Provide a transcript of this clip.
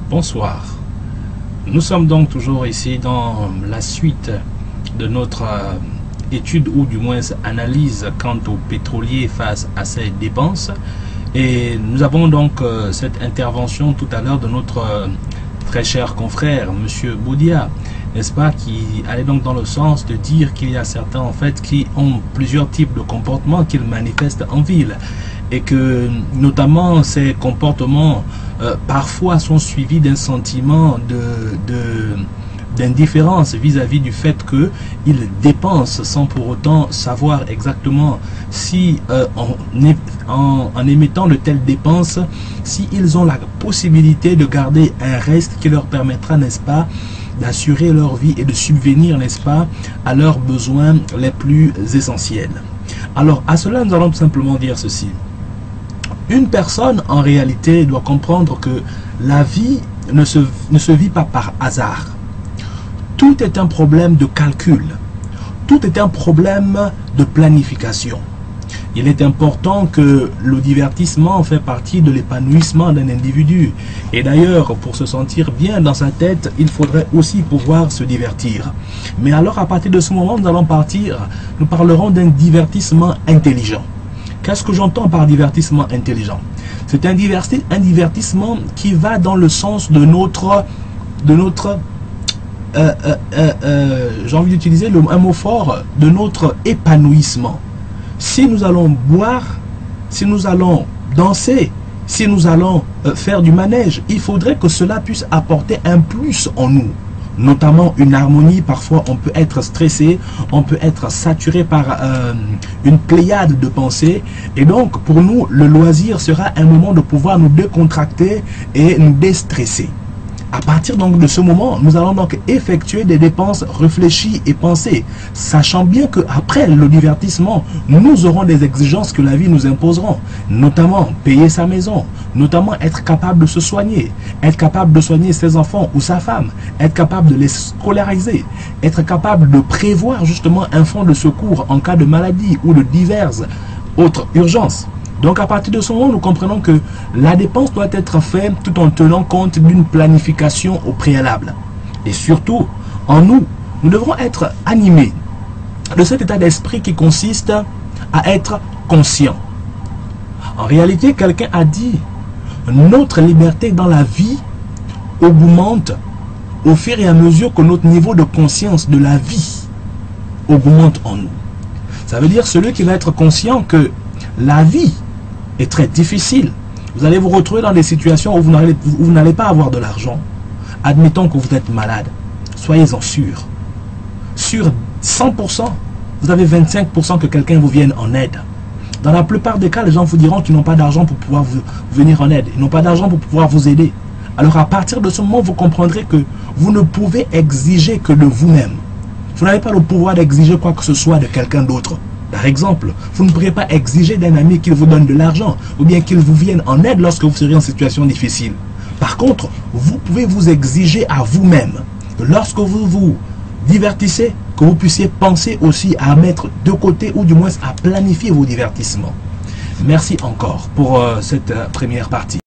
Bonsoir. Nous sommes donc toujours ici dans la suite de notre étude ou du moins analyse quant aux pétroliers face à ces dépenses. Et nous avons donc cette intervention tout à l'heure de notre très cher confrère, Monsieur Boudia, n'est-ce pas, qui allait donc dans le sens de dire qu'il y a certains en fait qui ont plusieurs types de comportements qu'ils manifestent en ville. Et que notamment ces comportements parfois sont suivis d'un sentiment d'indifférence vis-à-vis du fait qu'ils dépensent sans pour autant savoir exactement si en émettant de telles dépenses, s'ils ont la possibilité de garder un reste qui leur permettra, n'est-ce pas, d'assurer leur vie et de subvenir, n'est-ce pas, à leurs besoins les plus essentiels. Alors à cela nous allons tout simplement dire ceci. Une personne, en réalité, doit comprendre que la vie ne se vit pas par hasard. Tout est un problème de calcul. Tout est un problème de planification. Il est important que le divertissement fait partie de l'épanouissement d'un individu. Et d'ailleurs, pour se sentir bien dans sa tête, il faudrait aussi pouvoir se divertir. Mais alors, à partir de ce moment, nous parlerons d'un divertissement intelligent. Qu'est-ce que j'entends par divertissement intelligent? C'est un divertissement qui va dans le sens de notre j'ai envie d'utiliser un mot fort, de notre épanouissement. Si nous allons boire, si nous allons danser, si nous allons faire du manège, il faudrait que cela puisse apporter un plus en nous. Notamment une harmonie. Parfois on peut être stressé, on peut être saturé par une pléiade de pensées, et donc pour nous le loisir sera un moment de pouvoir nous décontracter et nous déstresser. À partir donc de ce moment, nous allons donc effectuer des dépenses réfléchies et pensées, sachant bien qu'après le divertissement, nous aurons des exigences que la vie nous imposera, notamment payer sa maison, notamment être capable de se soigner, être capable de soigner ses enfants ou sa femme, être capable de les scolariser, être capable de prévoir justement un fonds de secours en cas de maladie ou de diverses autres urgences. Donc à partir de ce moment, nous comprenons que la dépense doit être faite tout en tenant compte d'une planification au préalable. Et surtout, en nous, nous devrons être animés de cet état d'esprit qui consiste à être conscient. En réalité, quelqu'un a dit, notre liberté dans la vie augmente au fur et à mesure que notre niveau de conscience de la vie augmente en nous. Ça veut dire celui qui va être conscient que la vie est très difficile. Vous allez vous retrouver dans des situations où vous n'allez pas avoir de l'argent. Admettons que vous êtes malade. Soyez-en sûr. Sur 100%, vous avez 25% que quelqu'un vous vienne en aide. Dans la plupart des cas, les gens vous diront qu'ils n'ont pas d'argent pour pouvoir vous venir en aide. Ils n'ont pas d'argent pour pouvoir vous aider. Alors à partir de ce moment, vous comprendrez que vous ne pouvez exiger que de vous-même. Vous n'avez pas le pouvoir d'exiger quoi que ce soit de quelqu'un d'autre. Par exemple, vous ne pourrez pas exiger d'un ami qu'il vous donne de l'argent ou bien qu'il vous vienne en aide lorsque vous serez en situation difficile. Par contre, vous pouvez vous exiger à vous-même, lorsque vous vous divertissez, que vous puissiez penser aussi à mettre de côté ou du moins à planifier vos divertissements. Merci encore pour cette première partie.